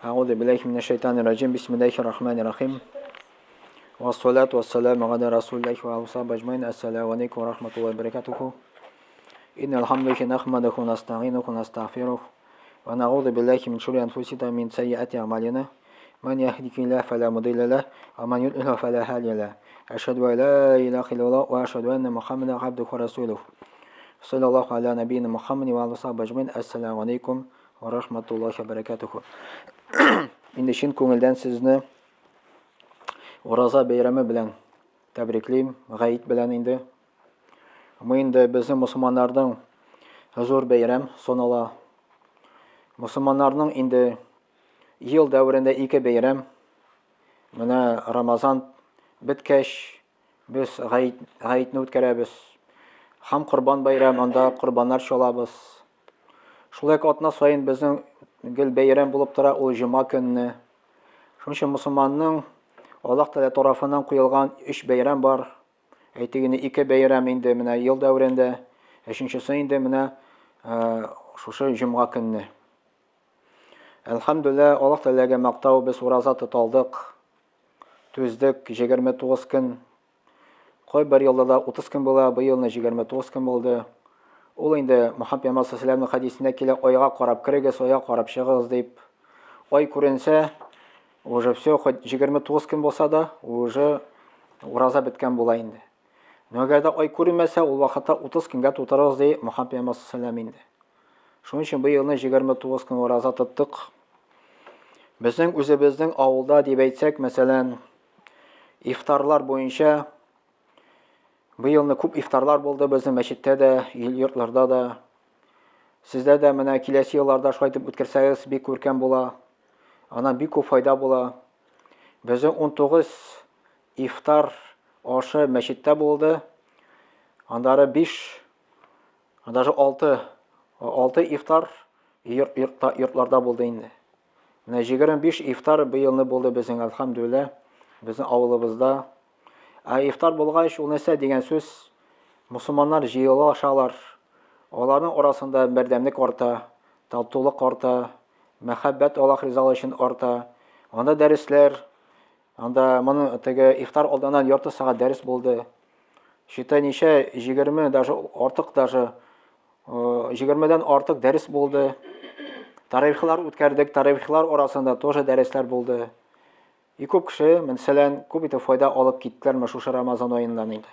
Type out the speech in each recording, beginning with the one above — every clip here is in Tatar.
أعوذ بالله من الشيطان الرجيم. بسم الله الرحمن الرحيم. والصلاة والسلام على رسول الله وعلى صحبه أجمعين. السلام عليكم ورحمة الله وبركاته. إن الحمد لله نحمده ونستعينه ونستغفره ونعوذ بالله من شرور أنفسنا ومن سيئات أعمالنا. من يهده الله فلا مضل له ومن يضلل فلا هادي له. أشهد أن لا إله إلا الله وأشهد أن محمدا عبده ورسوله. صلى الله على نبينا محمد وعلى صحبه أجمعين. السلام عليكم ورحمة الله وبركاته. Endi chin ko'ngildan sizni O'roza bayrami bilan tabriklayman, g'ayit bilan endi. Bu endi bizning musulmonlarning huzur bayram sanala. Musulmonlarning endi yil davrida ikki bayram. Mana Ramazon bitgach biz g'ayitni o'tkazamiz. Ham Qurbon bayram, unda qurbonlar chalamiz. Shulay otna sayin bizning gil bayram bo'lib tura u juma kunni. Shuning uchun musulmonning Alloh taolo tomonidan qo'yilgan 3 bayram bor. Aytigini 2 bayram endi mana yil davrida, uchinchisi endi mana shu juma kunni. Alhamdulillah, Alloh taolaga maqtov, biz ro'za tutoldik. Tuzdik 29 kun. Qo'y bir yilda 30 kun bo'ladi, bu yilni 29 kun bo'ldi. O endi Muhammad sallallohu alayhi vasallamning hadisida kelib oyga qarab kirg'iz, oyga qarab chiqig'iz deb. Oy ko'rinsa, уже все, хоть 29 kun bo'lsa-da, уже ro'za bitgan bo'la endi. Agarda oy ko'rinmasa, u vaqtda 30 kunga tutarmiz deb Muhammad sallallohu alayhi vasallam endi. Shuning uchun bu yilni 29 kun ro'za tutdik. Bizning o'zimizning avulda deb aytsak, masalan, iftorlar bo'yicha bu yilni ko'p iftorlar bo'ldi bizning masjidda da, yurtlarda da. Sizlar da mana kelasi yillarda shu aytib o'tkazsangiz bek ko'rkan bo'la. Ana bek ko'p foyda bo'la. Bizning 19 iftor oshi masjidda bo'ldi. Andari 5, andari 6 iftor yurtlarda bo'ldi endi. Mana 25 iftor bu yilni bo'ldi bizning alhamdulillah, bizning ovulimizda. İftar bo'lg'ach, u narsa degan so'z musulmonlar yig'ilishar. Ularning orasida birdamlik orta, tatuvlik orta, muhabbat Alloh rizoligi uchun orta. Onda darslar, onda mana tega iftar oldidan yarım soat dars bo'ldi. Shitanisha 20 даже ortiq даже 20 dan ortiq dars bo'ldi. Tariflar o'tkazdik, tariflar orasida тоже darslar bo'ldi. Ko'p kishi, masalan, ko'p foyda olib ketdilar mana shu Ramazon oyidan endi.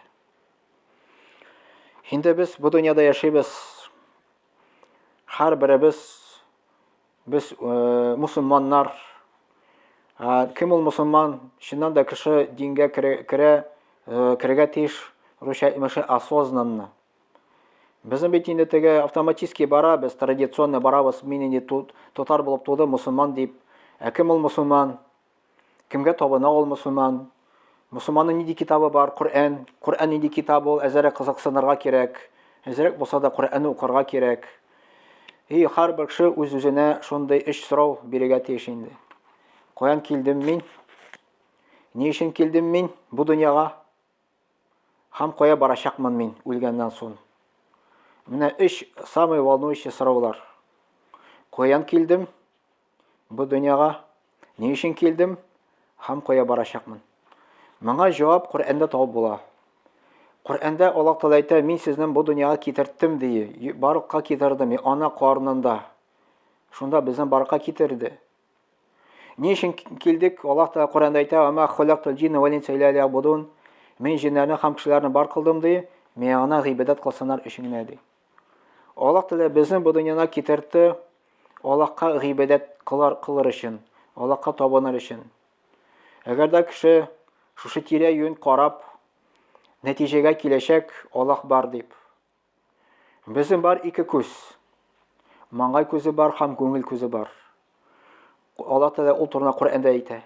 Endi biz bu dunyoda yashaymiz. Har birimiz biz musulmonlar. Kim ol musulmon? Shundan da kishi dinga kirga tish rusha осознанно. Bizim bitinde tege avtomatik barabız, tradisyonel barabız, minini tutar bulup tuğda musulmon deyip. Kim ol musulmon? Kimga tabana ol musulmon? Musulmonning nidi kitabı var? Kur'an. Kur'an nidi kitabı ol, azara qiziqsinirga kerak. Azara bo'lsa da Qur'anni o'qirga kerak. Har bir kishi o'z-o'zine shunday ish so'rov beriga teshindi. Qo'yan keldim men? Ne uchun keldim men bu dunyoga? Ham qo'ya borashaqman men o'lgandan so'ng. Mana ish самый волнующий so'rovlar. Qo'yan keldim bu dunyoga? Ne uchun keldim? Ham qo'ya borashaqman. Menga javob Qur'onda topib bo'ladi. Qur'onda Alloh taolo aytadi, men sizni bu dunyoga keltirdim deydi. Barqa keltirdim, ona qornida. Shunda bizni barqa keltirdi. Ne uchun keldik? Alloh taolo Qur'onda aytadi, "Ama xalaqtul jinna val insa illa liya'budun." Men jinlarni ham kishilarni bar qildim deydi, meni ibodat qilsinlar uchun deydi. Alloh taolo bizni bu dunyoga keltirdi, Allohga ibodat qilar uchun, Allohga to'banar uchun. Agarda kishi shu tira yo'l qarab natijaga kelishak, Alloh bar deb. Bizim bar ikki ko'z. Mang'ay ko'zi bar, ham ko'ngil ko'zi bar. Alloh taolo o'tirna Qur'onda aytadi.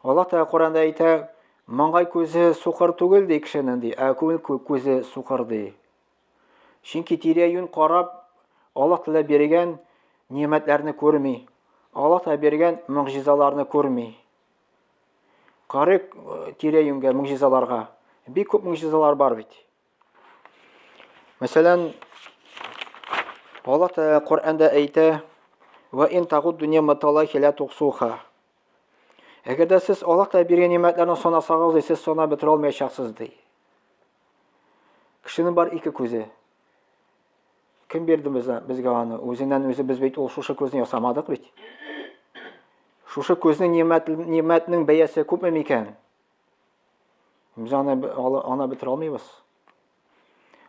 Alloh taolo Qur'onda aytadi, mang'ay ko'zi so'qir tugul de kishining de, ko'ngil ko'zi so'qir de. Chunki tira yo'l qarab Alloh taolo bergan ne'matlarni ko'rmay, Alloh taolo bergan mu'jizalarni ko'rmay. Qarib tira-yo'lga mu'jizalarga, bir ko'p mu'jizalar bor bit. Masalan, Allah Teala Kur'an'da ayta: "Ve in taguddu ni'matallahi la tuhsuha." Eğer de siz Allah Teala bergen nimetlerini sanasanız, siz sana bitire olmayacaksınız diye. Kişinin var iki gözü. Kim berdi bizge onu? Özünden özü biz beyt ol şuşa gözünü yasamadık bit. Şuşa gözünün nimetinin beyesi köpmü miken? Biz ona bitire olmayız.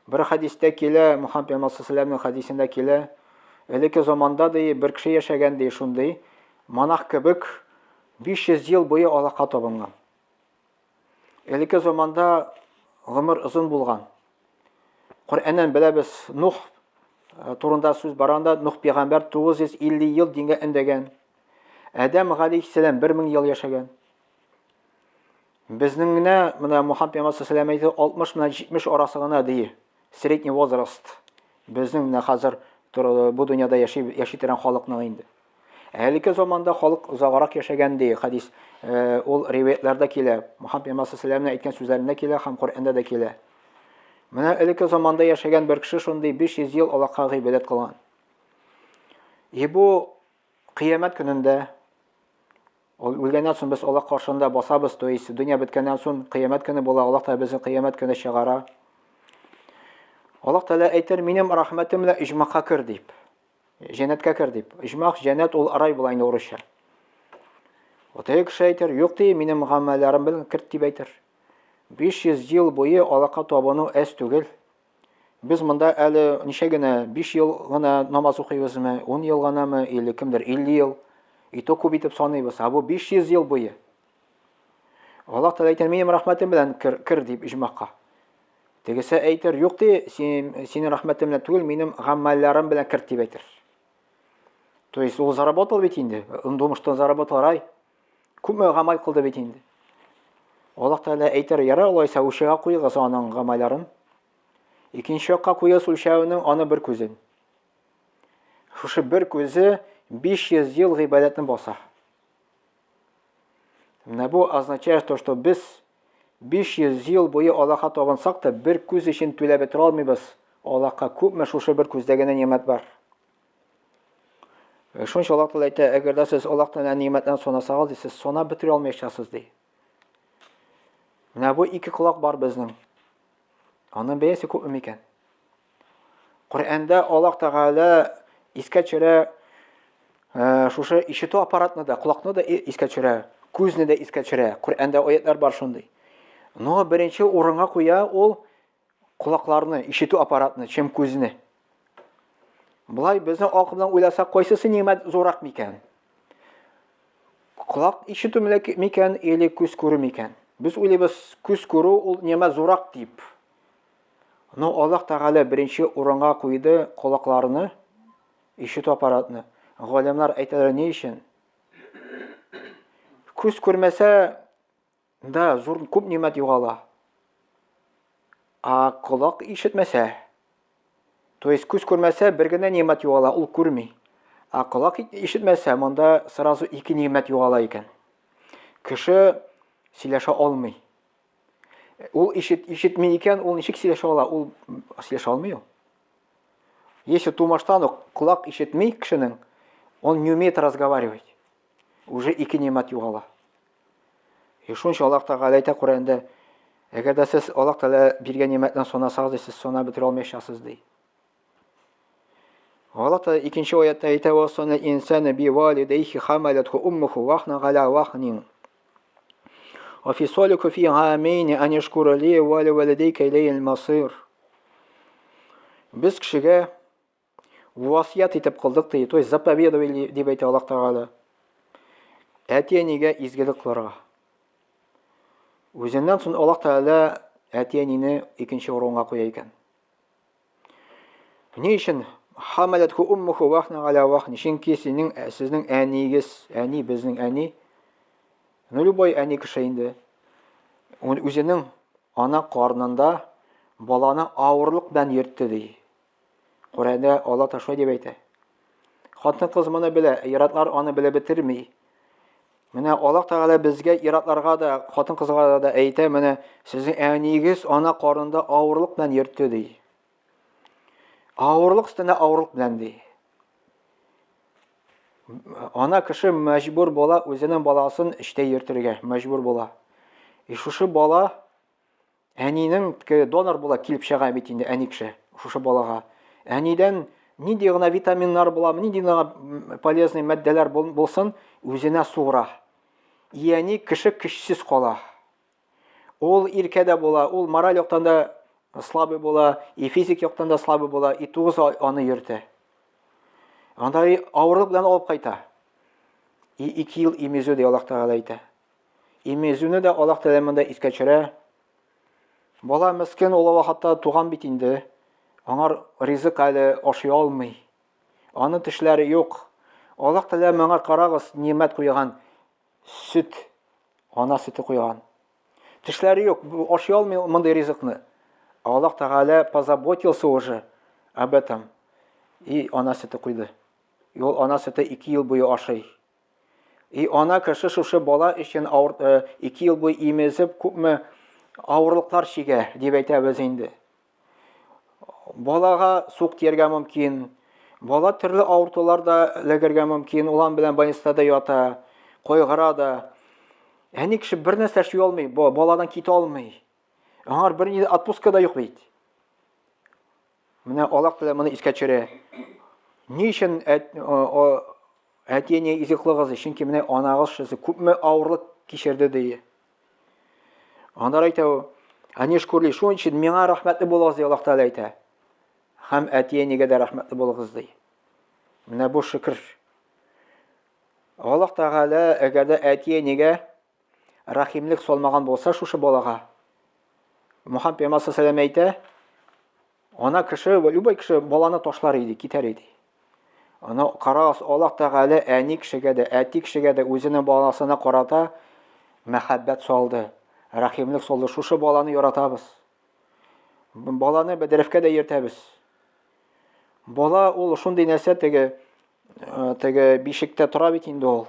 Bir hadiste kele, Muhammed Peygamber sallallahu aleyhi ve sellem'in hadisinde kele, öyleki zamanda diye bir kişi yaşagan diye şunday, manah kebik 500 yıl boyu alaka toplangan. Öyleki zamanda ömür uzun bulgan. Kur'an'dan bilemiz Nuh turunda söz baranda Nuh peygamber 950 yıl dinge indegen. Adam aleyhisselam 1000 yıl yaşagan. Bizning ne Muhammed Peygamber sallallahu aleyhi ve sellem 60 bilan 70 arasında diye. Средний возраст. Bizning hozir bu dunyoda yashaydigan xalqning endi. Әлеге заманда халык узаграк яшәгән ди хадис. Ул риваятларда килә. Мухаммад пәйгамбәр саллаллаху әйткән сүзләрендә килә һәм Коръәндә дә килә. Менә әлеге заманда яшәгән бер кеше шундый 500 ел Аллаһка гыйбадәт кылган. Бу кыямәт көнендә ул үлгәннән соң без Аллаһ каршында басабыз, то есть дөнья беткәннән соң кыямәт көне була, Аллаһ та безне кыямәт көне чыгара. Allah Teala aytar, "Минем рахмәтем белән иҗмакка кер" дип. Җәннәткә кер дип. Иҗмак җәннәт ул арай була инде урысча. Отак шәйтер, "Юк ди, минем гамәлләрем белән кер" дип әйтер. 500 ел буе Аллаһка табыну әз түгел. Без монда әле ничә генә 5 ел гына намаз укыйбызмы, 10 ел гынамы, или кемдер 50 ел. Ито күп итеп саныйбыз. Бу 500 ел буе. Allah Teala aytar, "Минем рахмәтем белән кер" дип иҗмакка. Тегесе әйтер, "Юк ди, синең рәхмәтең белән түгел, минем гамәлләрем белән кер" дип әйтер. То есть ул заработал бит инде. Он думал, что заработал рай. Күпме гамәл кылды бит инде. Аллаһ Тәгалә әйтер, "Яра, алайса ушыга куйгыз аның гамәлләрен. Икенче якка куйгыз үлчәүнең аны бер күзен. Шушы бер күзе 500 ел гыйбадәтен баса." Менә бу означает то, что без 500 ел буе Аллаһка табансак та бер күз өчен түләп бетә алмыйбыз. Аллаһка күпме шушы бер күздә генә нимәт бар. Шунча Аллаһ Тәгалә әйтә, әгәр дә сез Аллаһтан нимәттән санасагыз, сез сана бетерә алмаячаксыз ди. Менә бу ике колак бар безнең. Аның бәясе күпме микән? Коръәндә Аллаһ Тәгалә искә төшерә шушы ишетү аппаратны да, колакны да искә төшерә, күзне дә искә төшерә. Коръәндә аятлар бар шундый. Но беренче урынга куя ул кулакларны, ишетү аппаратны, чем күзне. Булай безнең акыл белән уйласак, кайсысы нимәт зурак микән? Кулак ишетү микән, или күз күрү микән? Без уйлыйбыз, күз күрү ул нимә зурак дип. Но Аллаһ Тәгалә беренче урынга куйды кулакларны, ишетү аппаратны. Галимнар әйтәләр, ни өчен? Күз күрмәсә да зур күп нимәт югала. Колак ишетмәсә, то есть күз күрмәсә бер генә нимәт югала, ул күрми. Колак ишетмәсә, монда сразу ике нимәт югала икән. Кеше сөйләшә алмый. Ул ишетми икән, ул ничек сөйләшә ала? Ул сөйләшә алмый ул. Если тумаштан ук колак ишетми кешенең, он не умеет разговаривать. Уже ике нимәт югала. Шунча Аллаһ Тәгалә әйтә Коръәндә, әгәр дә сез Аллаһ Тәгалә биргән нимәттән санасагыз, сез сана бетерә алмаячаксыз ди. Аллаһ Тәгалә икенче аятта әйтә, "Ва сана инсана би валидайхи хамалатху уммуху вахна гала вахнин. Ва фи салику фи амейни ан яшкура ли ва ли валидайка илайхил масир." Без кешегә васият итеп кылдык ди, то есть заповедовали дип әйтә Аллаһ Тәгалә. Әтиәнигә изгелек кылырга. Үзеннән соң Аллаһ Тәгалә әтиәнине икенче урынга куя икән. Ни өчен? Хамалатху уммуху вахна гала вахни. Чөнки сезнең әнигез, әни безнең әни, любой әни кеше инде. Үзенең ана карнында баланы авырлык белән йөртте ди. Коръәндә Аллаһ Тәгалә дип әйтә. Хатын кыз моны белә, иратлар аны белә бетерми. Менә Аллаһ Тәгалә безгә иратларга да, хатын кызга да әйтә, менә сезнең әнигез ана карнында авырлык белән йөртте ди. Авырлык өстенә авырлык белән ди. Ана кеше мәҗбүр була үзенең баласын эштә йөртергә, мәҗбүр була. Шушы бала әнинең донор була килеп чыга бит инде әни кеше шушы балага. Әнидән нинди гына витаминнар була, нинди гына полезный матдәләр булсын, үзенә суыра. Яни кеше көчсез кала. Ул иркәдә була, ул мораль яктан да слабый була, и физик яктан да слабый була, и 9 ай аны йөртә. Анда авырлык белән алып кайта. И 2 ел имезү ди Аллаһ Тәгалә әйтә. Имезүне дә Аллаһ Тәгалә монда искә төшерә. Бала мискин ул хатта туган бит инде. Аңар ризык әле ашый алмый. Аны тешләре юк. Аллаһ Тәгалә моңа карагыз, нимәт куйган. Süt, ана sütü куйган. Тешләре юк, ашый алмый мондай ризыкны. Аллаһ Тәгалә позаботился уже об этом. И ана sütü куйды. И ул ана sütü 2 ел буе ашый. И ана кеше шушы бала өчен 2 ел буе имезеп күпме авырлыклар чигә дип әйтәбез инде. Балага сук тияргә мөмкин. Бала төрле авыртулар да эләгергә мөмкин. Улан белән больницада да ята, койгыра да. Әни кеше бер нәрсә эшли алмый, баладан китә алмый. Аңар бер ни отпуска да юк бит. Менә Аллаһ Тәгалә моны искә төшерә. Ни өчен әтине изиклыгыз өчен ки менә анагыз шусы күпме авырлык кичерде ди. Анда әйтә, "Ани шкурли, шуның өчен миңа рәхмәтле булыгыз" ди Аллаһ Тәгалә әйтә. Һәм әтиенегә дә рәхмәтле булыгыз ди. Менә бу шөкр. Аллаһ Тәгалә әгәр дә әтиенегә рәхимлек салмаган булса шушы балага. Мөхәммәд пәйгамбәр саллаллаһу алейһи әйтә, ана кеше, любой кеше баланы ташлар иде, китәр иде. Ана карагыз, Аллаһ Тәгалә әни кешегә дә, әти кешегә дә үзенең баласына карата мәхәббәт салды, рәхимлек салды. Шушы баланы яратабыз. Баланы бәдрәфкә дә йөртәбез. Бала ул шундый нәрсә теге бишектә тора бит инде ул.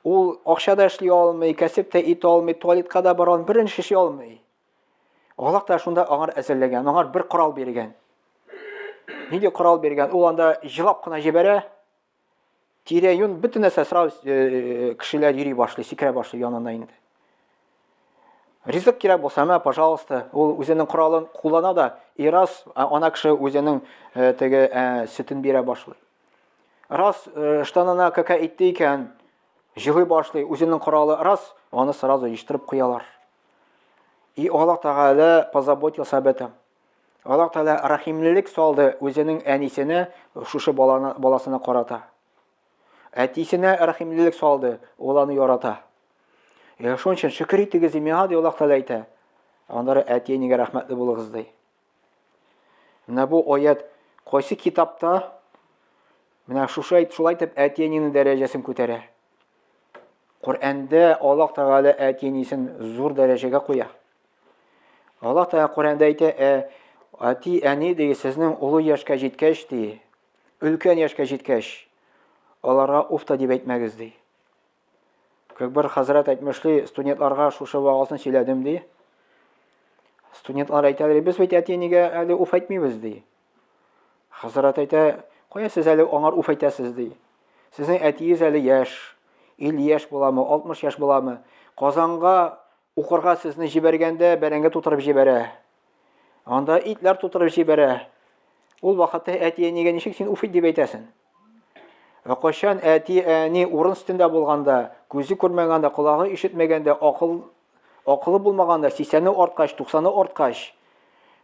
Ул акча да эшли алмый, кәсеп тә итә алмый, туалетка да бара алмый, берен эшли алмый. Аллаһ та шунда аңар әзерләгән, аңар бер корал биргән. Нинди корал биргән? Ул анда җилап кына җибәрә. Тирә-юн бөтен нәрсә сразу кешеләр йөри башлый, сикерә башлый янына инде. Ризык кирәк булса, мә, пожалуйста, ул үзенең коралын куллана да, и раз ана кеше үзенең сөтен бирә башлый. Раз штанына кака итте икән, җылый башлый, үзенең коралы, раз аны сразу җиштырып куялар. И Аллаһ Тәгалә позаботился об этом. Аллаһ Тәгалә рәхимлелек салды үзенең әнисенә, шушы баласына карата. Әтисенә рәхимлелек салды, ул аны ярата. Шуның өчен шөкер итегез миңа ди Аллаһ Тәгалә әйтә. Аннары әтиеңә рәхмәтле булыгыз ди. Менә бу аят кайсы китапта менә шулай итеп әтиеңнең дәрәҗәсен күтәрә. Коръәндә Аллаһ Тәгалә әтиеңнен зур дәрәҗәгә куя. Аллаһ Тәгалә Коръәндә әйтә, әти әни ди сезнең улы яшькә җиткәч ди, өлкән яшькә җиткәч, аларга уфта дип әйтмәгез ди. Как бер хәзрәт әйтмешли, студентларга шушы вагызны сөйләдем ди. Студентлар әйтәләр, без бит әтиеңгә әле уф әйтмибез ди. Хәзрәт әйтә, кая сез әле аңар уф әйтәсез ди. Сезнең әтиегез әле яшь, 50 яшь буламы, 60 яшь буламы? Казанга укырга сезне җибәргәндә бәрәңге тутырып җибәрә. Анда итләр тутырып җибәрә. Ул вакытта әтиеңгә ничек син уф дип әйтәсең? Кайчан әти-әни урын өстендә булганда, күзе күрмәгәндә, колагы ишетмәгәндә, акылы булмаганда, 80-не арткач, 90-не арткач,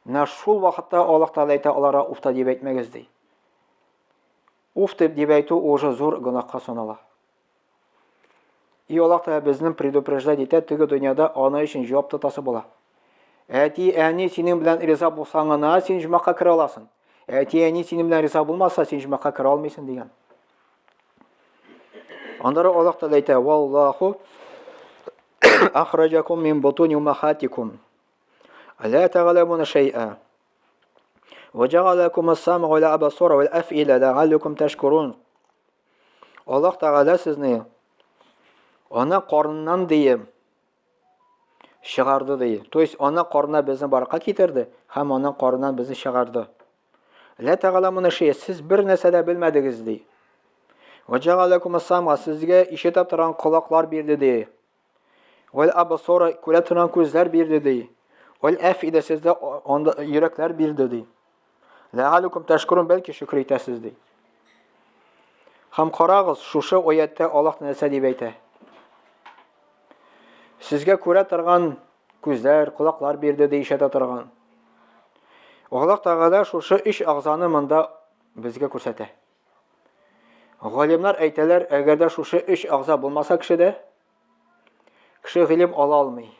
менә шул вакытта Аллаһ Тәгалә әйтә, аларга уфта дип әйтмәгез ди. Уф дип әйтү уже зур гөнаһка санала. И Аллаһ Тәгалә безне предупреждать итә, теге дөньяда аны өчен җавап тотасы була. Әти-әни синең белән риза булсаң гына син җумакка кера аласың. Әти-әни синең белән риза булмаса син җумакка кера алмыйсың дигән. Андары Аллаһ Тәгалә әйтә, "Валлаһу ахраҗакум мин бутуни уммахатикум, ла тәгъламуна шай'a, ва җа'алакум ас-сам'a вал абсара вал аф'ила ла'аллакум ташкурун." Аллаһ Тәгалә сезне ана карыннан дием чыгарды ди. То есть ана карына безне баракка китерде, һәм ана карыннан безне чыгарды. La ta'lamuna şey, siz bir narsa da bilmediniz dey. Ve cealekumus sam'a, sizge işite turan kulaklar berdi dey. Vel absara, göre turan gözler berdi dey. Vel afide, sizde onda yürekler berdi dey. La'alukum tashkurun, belki şükür etəsiz dey. Ham qaragız, şuşa oyatda Allah нәрсә дип әйтә. Sizge күрә торган күзләр, колаклар берде ди, ишетә торган. Allah Teala şuşa iş ağzаны монда безгә күрсәтә. Галимнар әйтәләр, әгәр дә шушы iş ağza булмаса кешедә, кеше гыйлем ала алмый.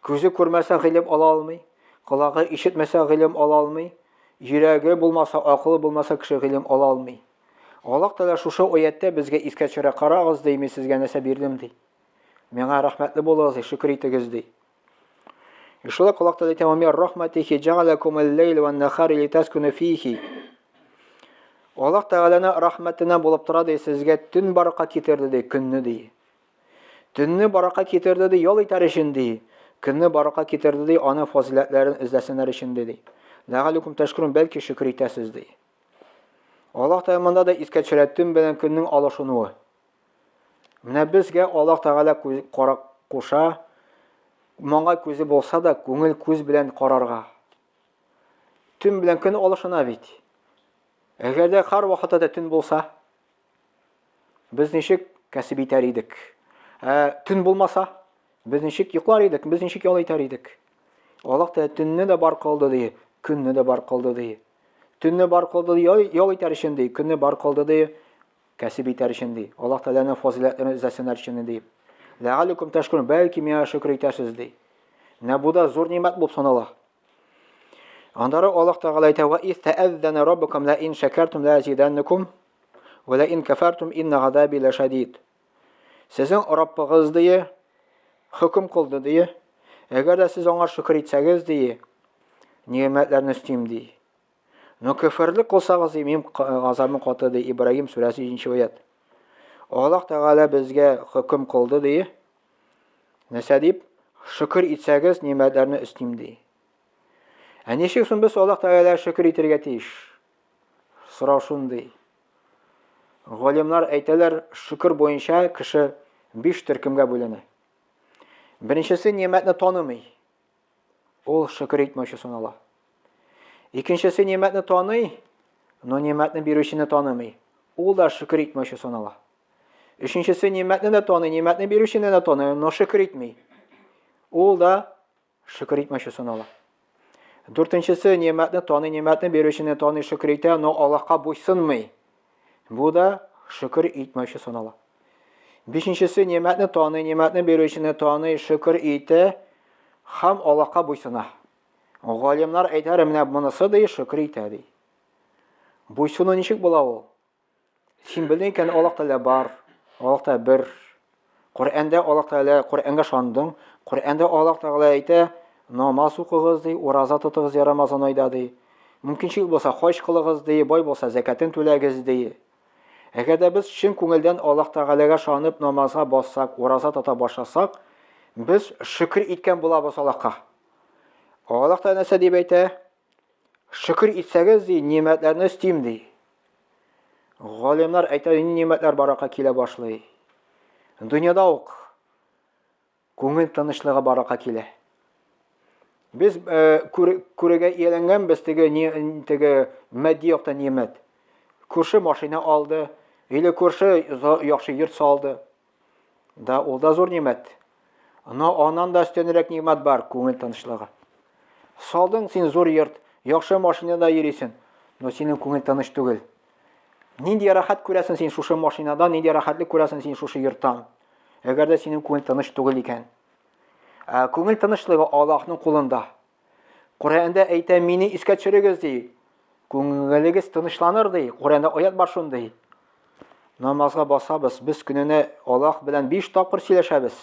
Күзе күрмәсә гыйлем ала алмый, колагы ишетмәсә гыйлем ала алмый, йөрәге булмаса, акылы булмаса кеше гыйлем ала алмый. Allah Teala şuşa аятта безгә искә төшерә, карагыз ди, мин сезгә нәрсә бирдем ди. Миңа рәхмәтле булыгыз, шөкр итегез ди. Шулай Allah Teala әйтә: "Ва рахматихи джа'алакум ал-лейл ван-нахара литаскуну фихи." Allah Teala'ның рәхмәтенә булып тора ди, сезгә төн баракат китерде ди, көнне ди. Төнне баракат китерде ди, ял итәр өчен ди. Көнне баракат китерде ди, аны фазилатларын эзләсеннәр өчен ди. Ләгалукум ташкурун, бәлки шөкр итәсез ди. Allah Teala монда да искә төшерә, төн белән көннең алышынуы. Менә безгә Allah Teala карак куша, моңа күзе булса да, күңел күз белән карарга. Төн белән көн алышына бит. Әгәр дә һәр вакытта да төн булса, без ничек кәсеп итәр идек? Төн булмаса, без ничек йоклар идек? Без ничек ял итәр идек? Allah Teala төнне дә бар кылды ди, көнне дә бар кылды ди. Төнне бар кылды ди, ял итәр өчен ди, көнне бар кылды ди, кәсеп итәр өчен ди. Allah Teala'ның фазилатларын эзләсеннәр өчен ди. Ләгалукум ташкурун, бәлки миңа шөкр итәсез ди. Менә бу да зур нимәт булып санала. Андары Allah Teala әйтә: "Ва из тәәззәна раббукум ла ин шакартум ла азиданнакум ва ла ин кафартум инна газаби ла шадид." Сезнең Раббыгыз ди, хөкем кылды ди. Әгәр дә сез аңа шөкр итсәгез ди, нимәтләрне үстим ди. Но кафирлек кылсагыз ди, мин газабым каты ди. Ибраһим сүрәсе 2-нче аят. Allah Teala безгә хөкем кылды ди. Нәрсә дип? Шөкр итсәгез, нимәтләрне үстим ди. Ничек соң без Allah Teala шөкр итәргә тиеш? Сорау шундый. Галимнар әйтәләр, шөкр буенча кеше 5 төркемгә бүленә. Беренчесе нимәтне танымый. Ул шөкр итмәүче санала. Икенчесе нимәтне таный, но нимәтне бирүчене танымый. Ул да шөкр итмәүче санала. Өченчесе нимәтне дә таный, нимәтне бирүчене дә таный, но шөкр итми. Ул да шөкр итмәүче санала. Дүртенчесе нимәтне таный, нимәтне бирүчене таный, шөкр итә, но Аллаһка буйсынмый. Бу да шөкр итмәүче санала. Бишенчесе нимәтне таный, нимәтне бирүчене таный, шөкр итә, һәм Аллаһка буйсына. Галимнар әйтәләр, менә монысы ди, шөкр итә ди. Буйсыну ничек була ул? Син белдең икән, Аллаһ Тәала бар, Аллаһ та бер. Коръәндә Аллаһ Тәала, Коръәнгә шандың. Коръәндә Аллаһ Тәала әйтә: "Намаз укыгыз ди, ураза тотыгыз Рамазан айда ди. Мөмкинчелек булса хаҗ кылыгыз ди, бай булса закатын түләгез ди." Әгәр дә без чын күңелдән Аллаһ Тәгаләгә шанып намазга бассак, ураза тота башласак, без шөкр иткән булабыз Аллаһка. Аллаһ та нәрсә дип әйтә? Шөкр итсәгез ди, нимәтләрне үстим ди. Галимнар әйтә, нимәтләр баракка килә башлый. Дөньяда ук күңел тынычлыгы баракка килә. Без күрегә ияләнгән, без теге матди яктан нимәт. Күрше машина алды, или күрше яхшы йорт салды. Да ул да зур нимәт. Но аннан да өстенрәк нимәт бар, күңел тынычлыгы. Салдың син зур йорт, яхшы машинада йөрисең, но синең күңел тыныч түгел. Нинди рәхәт күрәсең син шушы машинада, нинди рәхәтлек күрәсең син шушы йорттан. Әгәр дә синең күңел тыныч түгел икән. Күңел тынычлыгы Аллаһның кулында. Коръәндә әйтә, мине искә төшерегез ди. Күңелегез тынычланыр ди. Коръәндә аят бар шундый. Намазга басабыз, без көненә Аллаһ белән 5 тапкыр сөйләшәбез.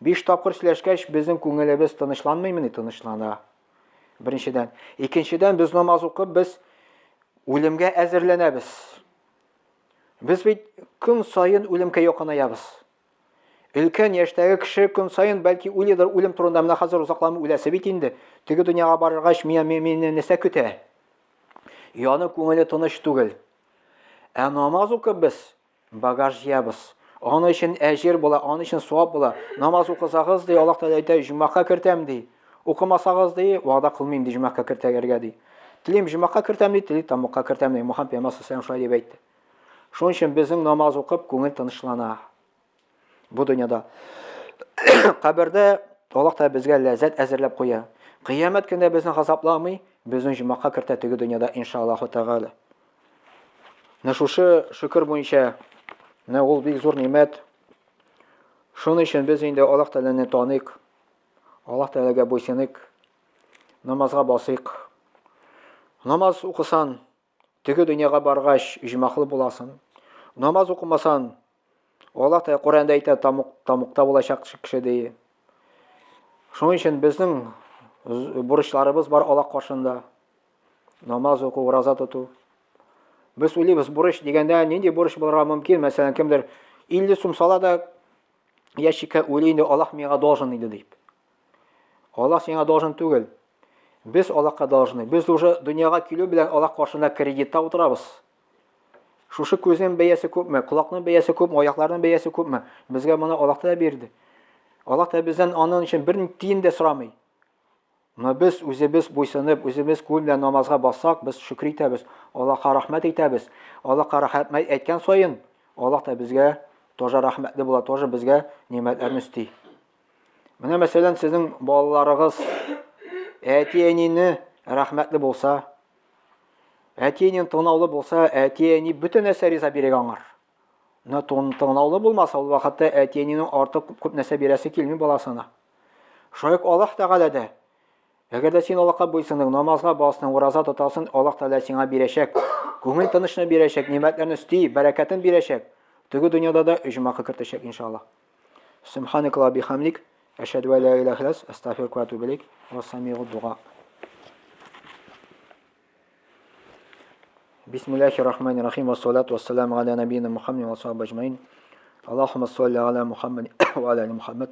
5 тапкыр сөйләшкәч, безнең күңелебез тынычланмыймы? Тынычлана. Беренчедән. Икенчедән, без намаз укып, без үлемгә әзерләнәбез. Без бит көн сайын үлемгә якынаябыз. Өлкән яшьтәге кеше көн сайын бәлки үледер, үлем турында менә хәзер узакламый үләсе бит инде. Теге дөньяга барыргач мине нәрсә көтә? Яны күңеле тыныч түгел. Ә намаз укып без багаж ябыз. Аны өчен әҗир була, аны өчен савап була. Намаз укысагыз ди, Аллаһ Тәгалә әйтә, җумака кертәм ди. Укымасагыз ди, вәгъдә кылмыйм ди җумака кертәргә ди. Телим җумака кертәм ди, телим тамакка кертәм ди. Мөхәммәд пәйгамбәр саллаллаһу алейһи ва сәллям әйтте. Шуның өчен безнең намаз укып күңел тынычлана. Бу дөньяда. Кабердә Аллаһ Тәгалә безгә ләззәт әзерләп куя. Кыямәт көндә безне газапламый, безнең җумака кертә теге дөньяда иншаллаһу тәгалә. Шушы шөкер буенча ул бик зур нимәт. Шуның өчен без инде Аллаһ Тәгаләне таныйк. Аллаһ Тәгаләгә буйсыныйк. Намазга басыйк. Намаз укысан, теге дөньяга баргач җумаклы буласың. Намаз укымасан, Аллаһ Тәгалә Коръәндә әйтә, тамукта булачак кеше ди. Шуның өчен безнең бурычларыбыз бар Аллаһ каршында. Намаз уку, ураза тоту. Без уйлыйбыз, бурыч дигәндә нинди бурыч булырга мөмкин? Мәсәлән, кемдер 50 сум сала да ящикка уйлый инде, Аллаһ миңа должен иде дип. Аллаһ сиңа должен түгел. Без Аллаһка должны. Без уже дөньяга килү белән Аллаһ каршында кредитта утырабыз. Шушы күзнең бәясе күпме, колакның бәясе күпме, аякларның бәясе күпме? Безгә моны Аллаһ та бирде. Аллаһ та бездән аның өчен бер тиен дә сорамый. Но без үзебез буйсынып, үзебез күл белән намазга бассак, без шөкр итәбез. Аллаһка рәхмәт әйтәбез. Аллаһка рәхмәт әйткән саен, Аллаһ та безгә тоже рәхмәтле була, тоже безгә нимәтләрне өсти. Менә мәсәлән, сезнең балаларыгыз әти-әнине рәхмәтле булса, әти-әни тынаулы булса, әти-әни бөтен нәрсә риза бирә аңар. Но тынаулы булмаса, ул вакытта әти-әнинең артык күп нәрсә бирәсе килми баласына. Шуңа Аллаһ Тәгалә дә әгәр дә син Аллаһка буйсының, намазга бассың, ураза тотасың, Аллаһ Тәгалә сиңа бирәчәк. Күңел тынычлыгын бирәчәк, нимәтләрне өсти, бәрәкәтен бирәчәк. Теге дөньяда да җумака кертәчәк иншаллаһ. Субханакалла бихамдик, ашһаду ан ла илаха илля ант, астагфирука ва атубу илейк, ва самиъуд дуа. Бисмиллахир-рахманир-рахим, ва салату ва саламу аля набийина Мухаммадин ва сахбиhi аджмаин. Аллахумма салли аля Мухаммад ва аля Мухаммад.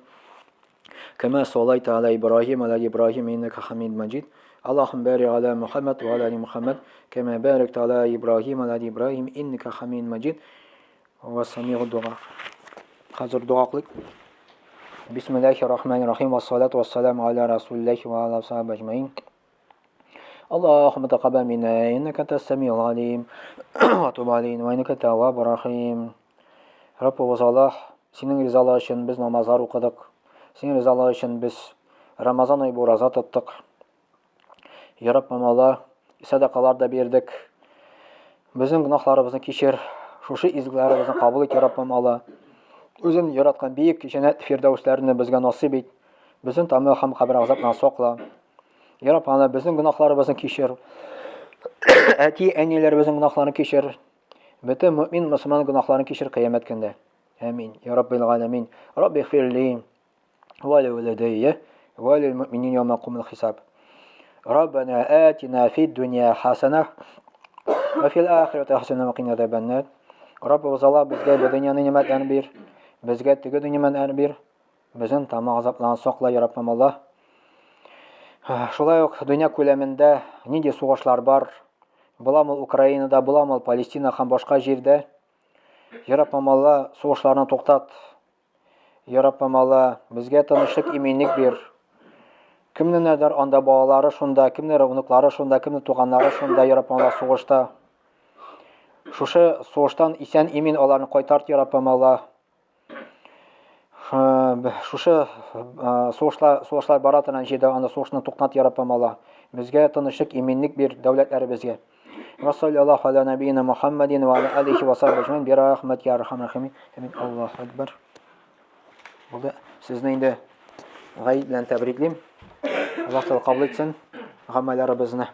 كما صليت على إبراهيم وعلى إبراهيم إنك حميد مجيد اللهم بارك على محمد وعلى آل محمد كما باركت على إبراهيم وعلى إبراهيم إنك حميد مجيد وسميع الدعاء. حاضر دعاء. بسم الله الرحمن الرحيم والصلاة والسلام على رسول الله وعلى صحابه أجمعين. اللهم تقبل منا إنك أنت السميع العليم وتب علينا وإنك التواب الرحيم. Rabbimiz Allah, senin rızalığın için biz namazlar okuduk. Senin rızalığın için biz Ramazan ayı urazat tuttuk. Ya Rabbim Allah, sadakalar da verdik. Bizim günahlarımızı kişir, şuşu izgilerimizi kabul et ya Rabbim Allah. Özün yaratkan büyük cennet firdevslerini bizge nasip et. Bizim tamamı ham kabir azaptan sokla. Ya Rabbim Allah, bizim günahlarımızı kişir. Әти-әниләребезнең günahlarını кичер. Bütün mümin Müslüman günahlarını kişir kıyamet günde. Amin. Ya Rabbil alemin. Rabbi ighfirli ve liwalidayya ve lil mu'minin yawma yaqumul hisab. Rabbana atina fid dunya hasana ve fil ahireti hasana ve qina azabannar. Rabbimiz Allah bizge bu dünyanın nimetlerini bir, bizge tege dünyanın bir, bizim tamam azaplardan saqla ya Rabbim Allah. Şulay ук dünya күләмендә нинди сугышлар бар? Буламы Украинада, буламы Палестина һәм башка җирдә. Я Раббым Алла, сугышларны туктат. Я Раббым Алла, безгә тынычлык, иминлек бир. Кемнеңдер анда балалары шунда, кемнәр унуклары шунда, кемнең туганнары шунда, Я Раббым Алла сугышта. Шушы сугыштан исән имин аларны кайтарт, Я Раббым Алла. Шушы сугышлар бара торган җирдә анда сугышны туктат, Я Раббым Алла. Безгә тынычлык, иминлек бир дәүләтләребезгә. Ва саллаллаху аля набийина Мухаммадин ва аля алейхи ва сахбиhi әҗмәин би рахмәтикә я архамар рахимин. Амин. Аллаһу акбар. Булды. Сезне инде гайб белән тәбриклим. Аллаһ Тәгалә кабул итсен гамәлләребезне.